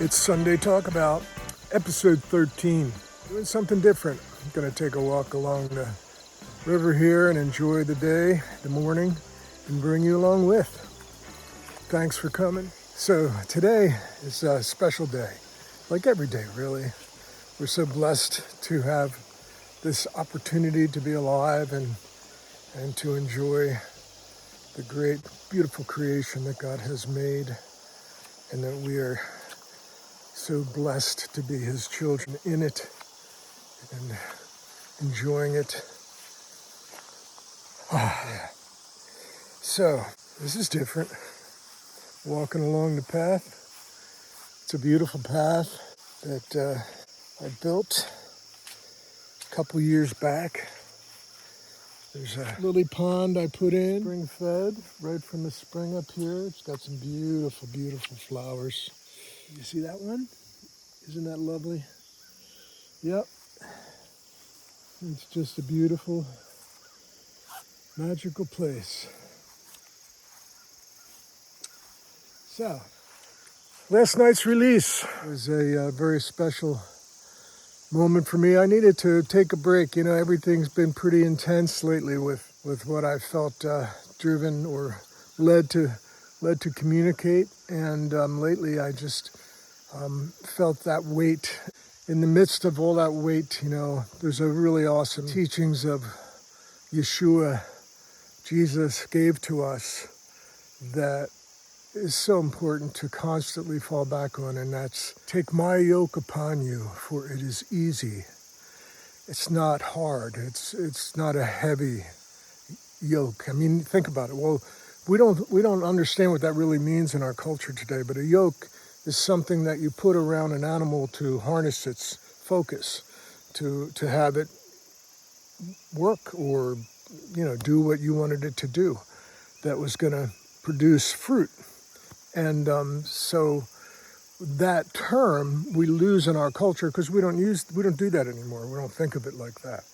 It's Sunday Talkabout, episode 13. Doing something different. I'm gonna take a walk along the river here and enjoy the day, the morning, and bring you along with. Thanks for coming. So today is a special day, like every day really. We're so blessed to have this opportunity to be alive and to enjoy the great, beautiful creation that God has made, and that we are so blessed to be His children in it and enjoying it. Yeah. So, this is different. Walking along the path. It's a beautiful path that I built a couple years back. There's a lily pond I put in, spring fed, right from the spring up here. It's got some beautiful, beautiful flowers. You see that one? Isn't that lovely? Yep. It's just a beautiful, magical place. So, last night's release was a very special moment for me. I needed to take a break. You know, everything's been pretty intense lately with what I felt driven or led to communicate. And lately I just felt that weight. In the midst of all that weight, you know, there's a really awesome teachings of Yeshua, Jesus gave to us that is so important to constantly fall back on, and that's, take my yoke upon you, for it is easy. It's not hard. It's not a heavy yoke. I mean, think about it. Well, we don't understand what that really means in our culture today, but a yoke is something that you put around an animal to harness its focus, to have it work or, you know, do what you wanted it to do, that was going to produce fruit. And so that term we lose in our culture because we don't do that anymore. We don't think of it like that.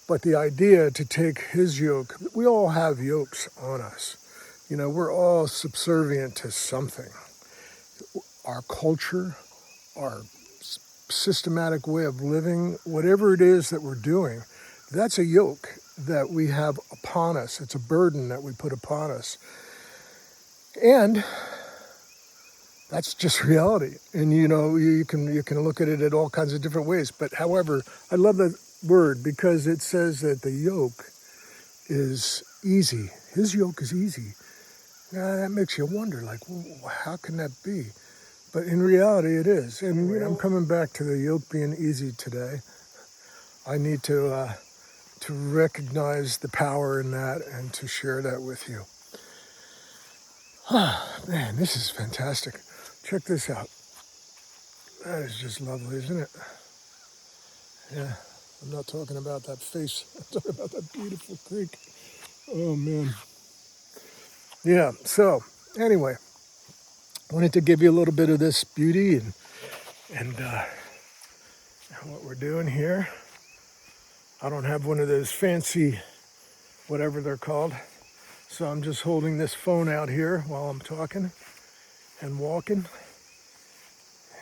But the idea to take His yoke, we all have yokes on us. You know, we're all subservient to something. Our culture, our systematic way of living, whatever it is that we're doing, that's a yoke that we have upon us. It's a burden that we put upon us. And that's just reality. And you know, you can look at it in all kinds of different ways. But however, I love that word because it says that the yoke is easy. His yoke is easy. Now that makes you wonder, like, well, how can that be? But in reality, it is. And you know, I'm coming back to the yoke being easy today. I need to recognize the power in that and to share that with you. Man, this is fantastic. Check this out. That is just lovely, isn't it? Yeah, I'm not talking about that face. I'm talking about that beautiful creek. Oh, man. Yeah, so anyway, wanted to give you a little bit of this beauty and what we're doing here. I don't have one of those fancy, whatever they're called. So I'm just holding this phone out here while I'm talking and walking.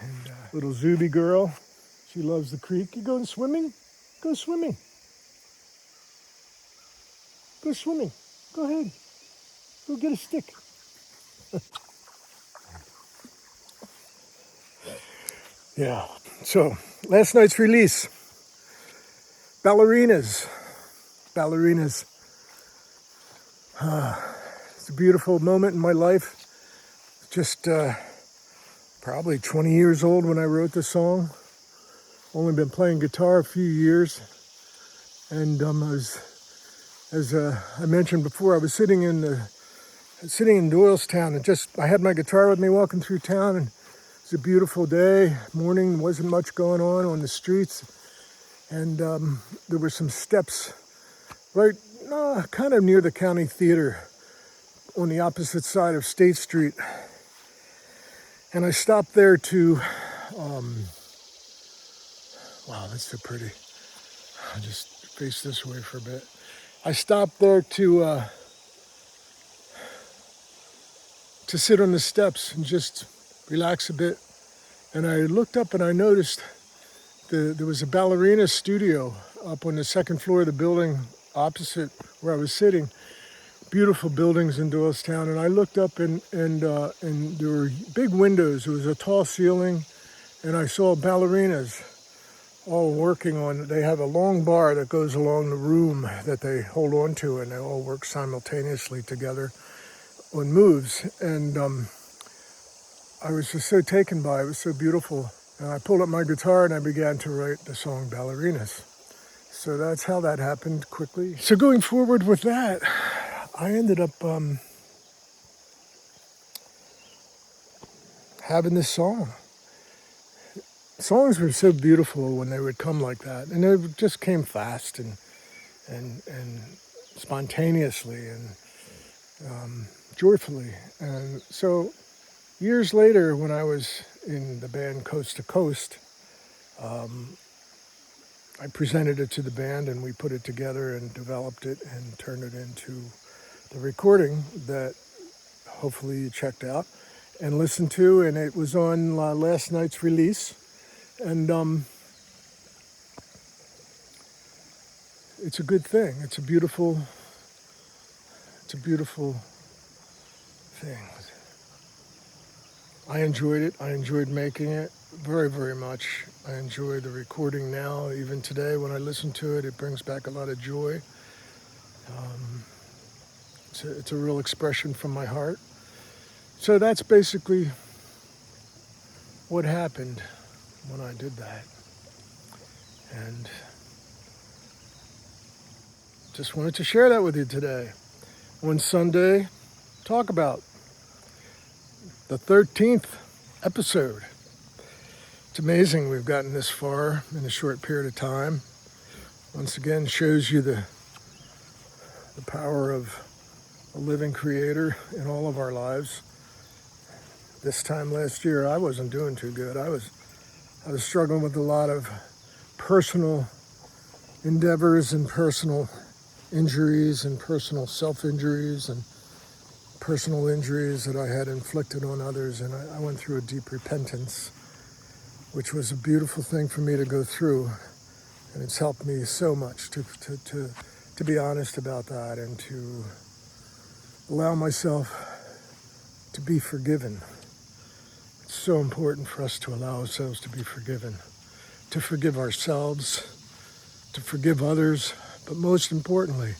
And little Zuby girl, she loves the creek. You going swimming? Go swimming. Go swimming. Go ahead. Go get a stick. Yeah. So last night's release. Ballerinas. Ballerinas. It's a beautiful moment in my life. Just probably 20 years old when I wrote the song. Only been playing guitar a few years. And as I mentioned before, I was sitting in Doylestown, and I had my guitar with me walking through town, and it was a beautiful day, morning, wasn't much going on the streets. And there were some steps right kind of near the county theater on the opposite side of State Street. And I stopped there to, wow, that's so pretty. I'll just face this way for a bit. I stopped there to sit on the steps and just relax a bit And I looked up and I noticed there was a ballerina studio up on the second floor of the building opposite where I was sitting. Beautiful buildings in Doylestown. And I looked up and there were big windows. There was a tall ceiling, and I saw ballerinas all working on. They have a long bar that goes along the room that they hold on to, and they all work simultaneously together on moves. And I was just so taken by it. It was so beautiful. And I pulled up my guitar and I began to write the song Ballerinas. So that's how that happened quickly. So going forward with that, I ended up having this song. Songs were so beautiful when they would come like that. And they just came fast and spontaneously and joyfully. And so years later, when I was in the band Coast to Coast, I presented it to the band and we put it together and developed it and turned it into the recording that hopefully you checked out and listened to. And it was on last night's release. And it's a good thing. It's a beautiful thing. I enjoyed it. I enjoyed making it very, very much. I enjoy the recording now. Even today, when I listen to it, it brings back a lot of joy. It's a real expression from my heart. So that's basically what happened when I did that. And just wanted to share that with you today. On Sunday, talk about the 13th episode. It's amazing we've gotten this far in a short period of time. Once again, shows you the power of a living creator in all of our lives. This time last year, I wasn't doing too good. I was struggling with a lot of personal endeavors and personal injuries and personal self-injuries and personal injuries that I had inflicted on others, and I went through a deep repentance, which was a beautiful thing for me to go through, and it's helped me so much to be honest about that and to allow myself to be forgiven. It's so important for us to allow ourselves to be forgiven, to forgive ourselves, to forgive others, but most importantly,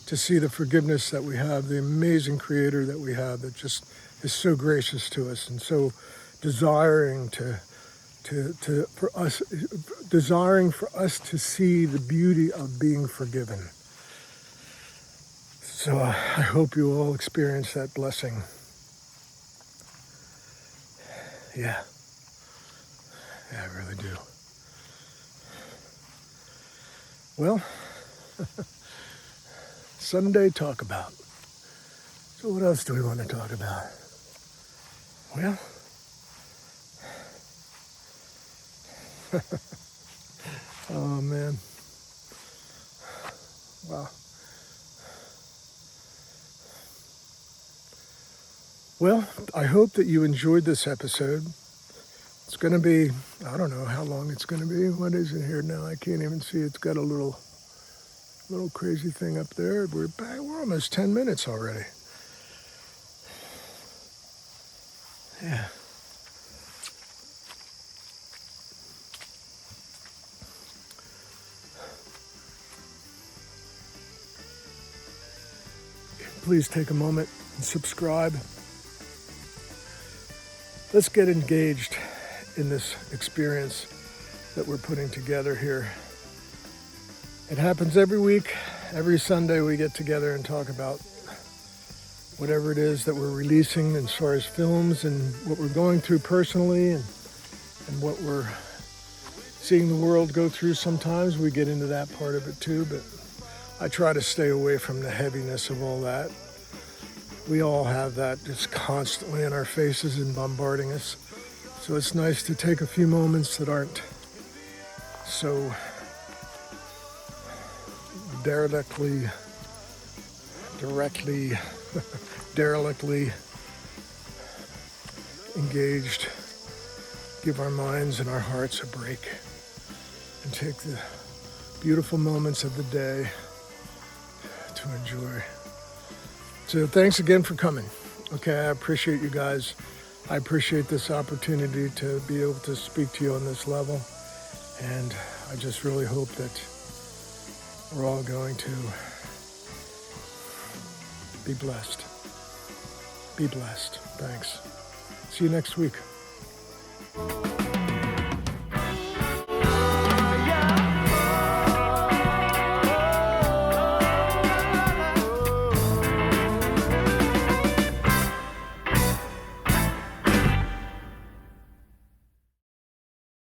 to see the forgiveness that we have, the amazing creator that we have that just is so gracious to us and so desiring for us to see the beauty of being forgiven. So I hope you all experience that blessing. Yeah, I really do. Well, Sunday talk about. So what else do we want to talk about? Well, oh man. Wow. Well, I hope that you enjoyed this episode. It's going to be, I don't know how long it's going to be. What is it here now? I can't even see. It's got a little crazy thing up there. We're almost 10 minutes already. Yeah. Please take a moment and subscribe. Let's get engaged in this experience that we're putting together here. It happens every week. Every Sunday we get together and talk about whatever it is that we're releasing as far as films and what we're going through personally and what we're seeing the world go through sometimes. We get into that part of it too, but I try to stay away from the heaviness of all that. We all have that just constantly in our faces and bombarding us. So it's nice to take a few moments that aren't so derelictly engaged give our minds and our hearts a break and take the beautiful moments of the day to enjoy. So thanks again for coming. Okay, I appreciate you guys. I appreciate this opportunity to be able to speak to you on this level. And I just really hope that we're all going to be blessed. Be blessed. Thanks. See you next week.